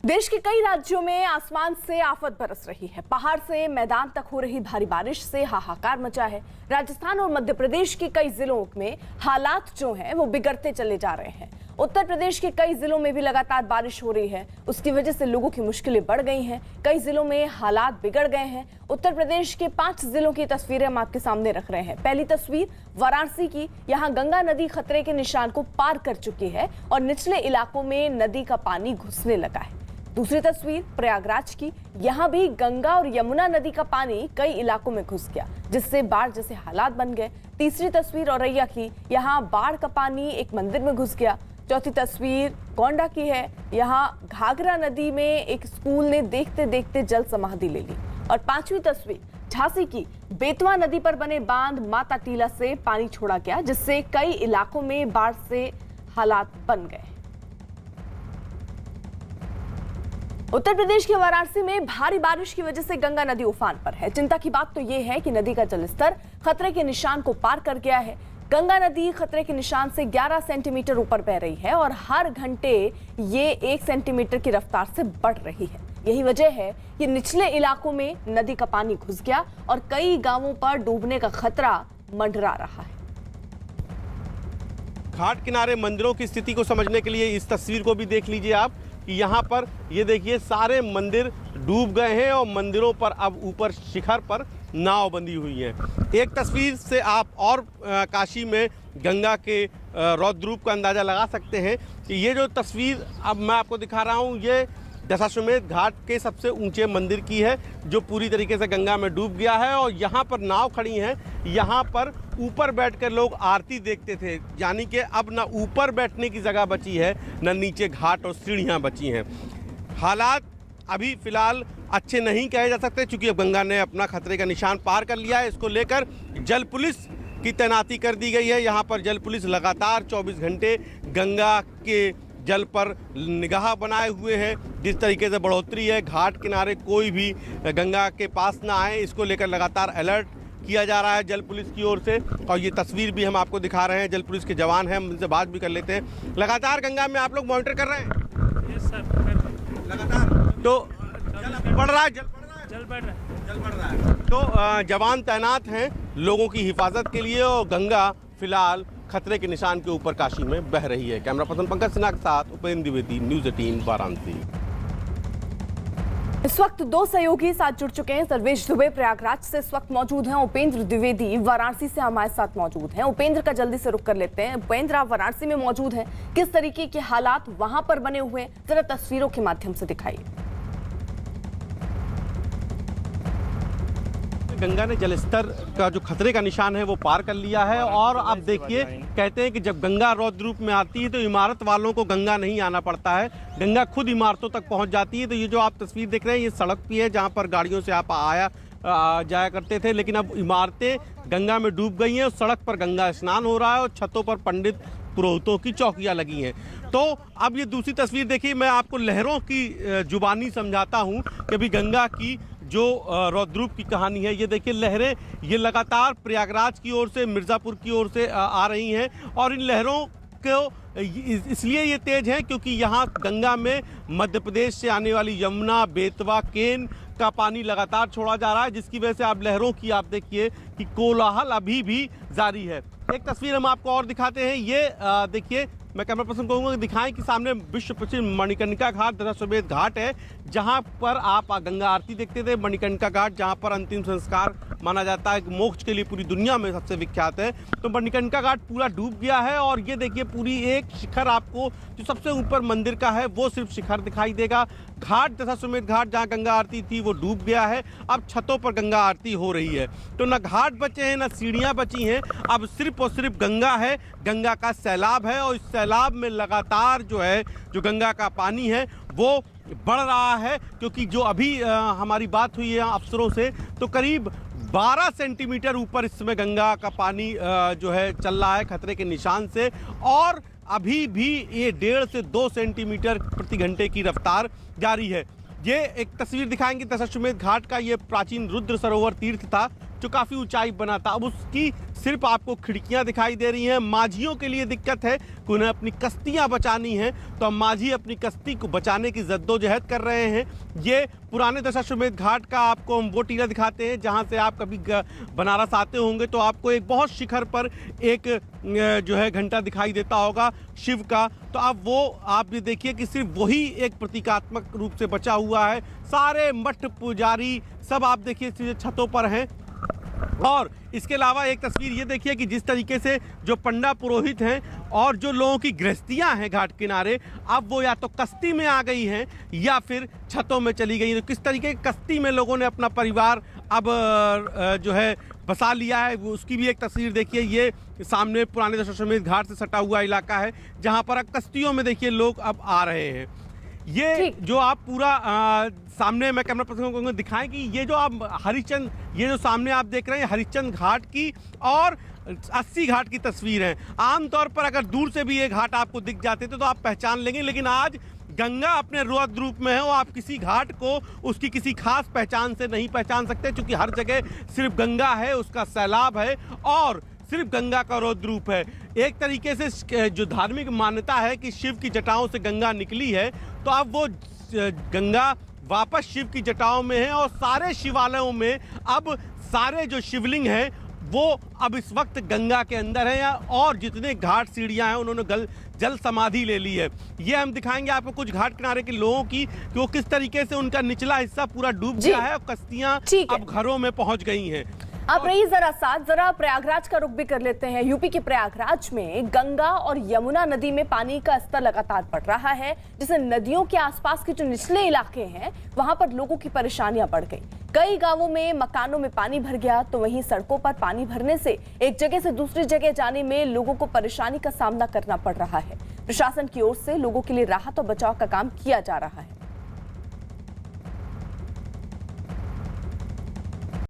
देश के कई राज्यों में आसमान से आफत बरस रही है। पहाड़ से मैदान तक हो रही भारी बारिश से हाहाकार मचा है। राजस्थान और मध्य प्रदेश के कई जिलों में हालात जो हैं वो बिगड़ते चले जा रहे हैं। उत्तर प्रदेश के कई जिलों में भी लगातार बारिश हो रही है। उसकी वजह से लोगों की मुश्किलें बढ़ गई हैं। कई जिलों में हालात बिगड़ गए हैं। उत्तर प्रदेश के 5 जिलों की तस्वीरें हम आपके सामने रख रहे हैं। पहली तस्वीर वाराणसी की। यहाँ गंगा नदी खतरे के निशान को पार कर चुकी है और निचले इलाकों में नदी का पानी घुसने लगा है। दूसरी तस्वीर प्रयागराज की। यहाँ भी गंगा और यमुना नदी का पानी कई इलाकों में घुस गया, जिससे बाढ़ जैसे हालात बन गए। तीसरी तस्वीर औरैया की। यहाँ बाढ़ का पानी एक मंदिर में घुस गया। चौथी तस्वीर गोंडा की है। यहाँ घाघरा नदी में एक स्कूल ने देखते देखते जल समाधि ले ली। और 5वीं तस्वीर झांसी की। बेतवा नदी पर बने बांध माता टीला से पानी छोड़ा गया, जिससे कई इलाकों में बाढ़ से हालात बन गए। उत्तर प्रदेश के वाराणसी में भारी बारिश की वजह से गंगा नदी उफान पर है। चिंता की बात तो यह है कि नदी का जलस्तर खतरे के निशान को पार कर गया है। गंगा नदी खतरे के निशान से 11 सेंटीमीटर ऊपर बह रही है और हर घंटे ये 1 सेंटीमीटर की रफ्तार से बढ़ रही है। यही वजह है कि निचले इलाकों में नदी का पानी घुस गया और कई गांवों पर डूबने का खतरा मंडरा रहा है। घाट किनारे मंदिरों की स्थिति को समझने के लिए इस तस्वीर को भी देख लीजिए आप कि यहाँ पर ये देखिए सारे मंदिर डूब गए हैं और मंदिरों पर अब ऊपर शिखर पर नाव बंधी हुई है। एक तस्वीर से आप और काशी में गंगा के रौद्र रूप का अंदाज़ा लगा सकते हैं कि ये जो तस्वीर अब मैं आपको दिखा रहा हूँ ये दशाश्वमेध घाट के सबसे ऊंचे मंदिर की है, जो पूरी तरीके से गंगा में डूब गया है। और यहाँ पर नाव खड़ी हैं। यहाँ पर ऊपर बैठकर लोग आरती देखते थे, यानी कि अब ना ऊपर बैठने की जगह बची है न नीचे घाट और सीढ़ियाँ बची हैं। हालात अभी फिलहाल अच्छे नहीं कहे जा सकते, क्योंकि अब गंगा ने अपना खतरे का निशान पार कर लिया है। इसको लेकर जल पुलिस की तैनाती कर दी गई है। यहाँ पर जल पुलिस लगातार 24 घंटे गंगा के जल पर निगाह बनाए हुए है। जिस तरीके से बढ़ोतरी है, घाट किनारे कोई भी गंगा के पास ना आए, इसको लेकर लगातार अलर्ट किया जा रहा है जल पुलिस की ओर से। और ये तस्वीर भी हम आपको दिखा रहे हैं, जल पुलिस के जवान हैं, हम उनसे बात भी कर लेते हैं। लगातार गंगा में आप लोग मॉनिटर कर रहे हैं? यस सर, लगातार। तो बढ़ रहा है, जल बढ़ रहा है। तो जवान तैनात हैं लोगों की हिफाजत के लिए और गंगा फिलहाल खतरे के निशान के ऊपर काशी में बह रही है। कैमरा पर्सन पंकज सिन्हा के साथ उपेंद्र द्विवेदी, न्यूज़ 18 वाराणसी। इस वक्त 2 सहयोगी साथ जुड़ चुके हैं। सर्वेश दुबे प्रयागराज से इस वक्त मौजूद हैं। उपेंद्र द्विवेदी वाराणसी से हमारे साथ मौजूद हैं। उपेंद्र का जल्दी से रुख कर लेते हैं। उपेंद्र, आप वाराणसी में मौजूद हैं, किस तरीके के हालात वहां पर बने हुए हैं, जरा तस्वीरों के माध्यम से दिखाइए। गंगा ने जलस्तर का जो खतरे का निशान है वो पार कर लिया है। और अब देखिए, कहते हैं कि जब गंगा रौद्र रूप में आती है तो इमारत वालों को गंगा नहीं आना पड़ता है, गंगा खुद इमारतों तक पहुंच जाती है। तो ये जो आप तस्वीर देख रहे हैं ये सड़क भी है जहां पर गाड़ियों से आप जाया करते थे, लेकिन अब इमारतें गंगा में डूब गई हैं और सड़क पर गंगा स्नान हो रहा है और छतों पर पंडित पुरोहितों की चौकियां लगी हैं। तो अब ये दूसरी तस्वीर देखिए, मैं आपको लहरों की जुबानी समझाता हूँ कि अभी गंगा की जो रौद्रूप की कहानी है। ये देखिए लहरें ये लगातार प्रयागराज की ओर से, मिर्ज़ापुर की ओर से आ रही हैं। और इन लहरों को इसलिए ये तेज है क्योंकि यहाँ गंगा में मध्य प्रदेश से आने वाली यमुना, बेतवा, केन का पानी लगातार छोड़ा जा रहा है, जिसकी वजह से आप लहरों की आप देखिए कि कोलाहल अभी भी जारी है। एक तस्वीर हम आपको और दिखाते हैं। ये देखिए, मैं कैमरा पर्सन कहूँगा कि दिखाएं कि सामने विश्व प्रसिद्ध मणिकर्णिका घाट दशाश्वमेध घाट है, जहां पर आप गंगा आरती देखते थे। मणिकर्णिका घाट जहां पर अंतिम संस्कार माना जाता है, मोक्ष के लिए पूरी दुनिया में सबसे विख्यात है। तो मणिकर्णिका घाट पूरा डूब गया है और ये देखिए पूरी एक शिखर आपको जो सबसे ऊपर मंदिर का है वो सिर्फ शिखर दिखाई देगा। घाट दशाश्वमेध घाट जहाँ गंगा आरती थी वो डूब गया है। अब छतों पर गंगा आरती हो रही है। तो न घाट बचे हैं न सीढ़ियाँ बची हैं, अब सिर्फ और सिर्फ गंगा है। गंगा का सैलाब है और इस सैलाब में लगातार जो गंगा का पानी है वो बढ़ रहा है। क्योंकि जो अभी हमारी बात हुई है अफसरों से, तो करीब 12 सेंटीमीटर ऊपर इस समय गंगा का पानी जो है चल रहा है खतरे के निशान से। और अभी भी ये 1.5 से 2 सेंटीमीटर प्रति घंटे की रफ्तार जारी है। ये एक तस्वीर दिखाएंगे दशाश्वमेध घाट का। ये प्राचीन रुद्र सरोवर तीर्थ था जो काफ़ी ऊंचाई बना था, अब उसकी सिर्फ आपको खिड़कियां दिखाई दे रही हैं। माझियों के लिए दिक्कत है कि उन्हें अपनी कश्तियां बचानी हैं, तो अब माझी अपनी कश्ती को बचाने की जद्दोजहद कर रहे हैं। ये पुराने दशाश्वमेध घाट का आपको हम वो टीला दिखाते हैं जहां से आप कभी बनारस आते होंगे तो आपको एक बहुत शिखर पर एक जो है घंटा दिखाई देता होगा शिव का। तो अब वो आप ये देखिए कि सिर्फ वही एक प्रतीकात्मक रूप से बचा हुआ है। सारे मठ पुजारी सब आप देखिए छतों पर हैं। और इसके अलावा एक तस्वीर ये देखिए कि जिस तरीके से जो पंडा पुरोहित हैं और जो लोगों की गृहस्थियां हैं घाट किनारे, अब वो या तो कश्ती में आ गई हैं या फिर छतों में चली गई। तो किस तरीके की कश्ती में लोगों ने अपना परिवार अब जो है बसा लिया है, उसकी भी एक तस्वीर देखिए। ये सामने पुराने दशाश्वमेध घाट से सटा हुआ इलाका है जहां पर अब कश्तियों में देखिए लोग अब आ रहे हैं। ये जो आप पूरा सामने मैं कैमरा पर्सन को दिखाएं कि ये जो आप हरिश्चंद्र, ये जो सामने आप देख रहे हैं हरिश्चंद्र घाट की और 80 घाट की तस्वीर है। आमतौर पर अगर दूर से भी ये घाट आपको दिख जाते थे तो आप पहचान लेंगे, लेकिन आज गंगा अपने रौद्र रूप में है और आप किसी घाट को उसकी किसी खास पहचान से नहीं पहचान सकते, क्योंकि हर जगह सिर्फ गंगा है, उसका सैलाब है और सिर्फ गंगा का रौद्र रूप है। एक तरीके से जो धार्मिक मान्यता है कि शिव की जटाओं से गंगा निकली है, तो अब वो गंगा वापस शिव की जटाओं में है और सारे शिवालयों में अब सारे जो शिवलिंग हैं वो अब इस वक्त गंगा के अंदर है और जितने घाट सीढ़ियां हैं उन्होंने जल समाधि ले ली है। ये हम दिखाएंगे आपको कुछ घाट किनारे के लोगों की कि वो किस तरीके से उनका निचला हिस्सा पूरा डूब गया है और कश्तियां अब घरों में पहुंच गई हैं। आप रही जरा साथ, जरा प्रयागराज का रुख भी कर लेते हैं। यूपी के प्रयागराज में गंगा और यमुना नदी में पानी का स्तर लगातार बढ़ रहा है, जिससे नदियों के आसपास के जो निचले इलाके हैं वहां पर लोगों की परेशानियां बढ़ गई। कई गांवों में मकानों में पानी भर गया, तो वहीं सड़कों पर पानी भरने से एक जगह से दूसरी जगह जाने में लोगों को परेशानी का सामना करना पड़ रहा है। प्रशासन की ओर से लोगों के लिए राहत और बचाव का काम किया जा रहा है।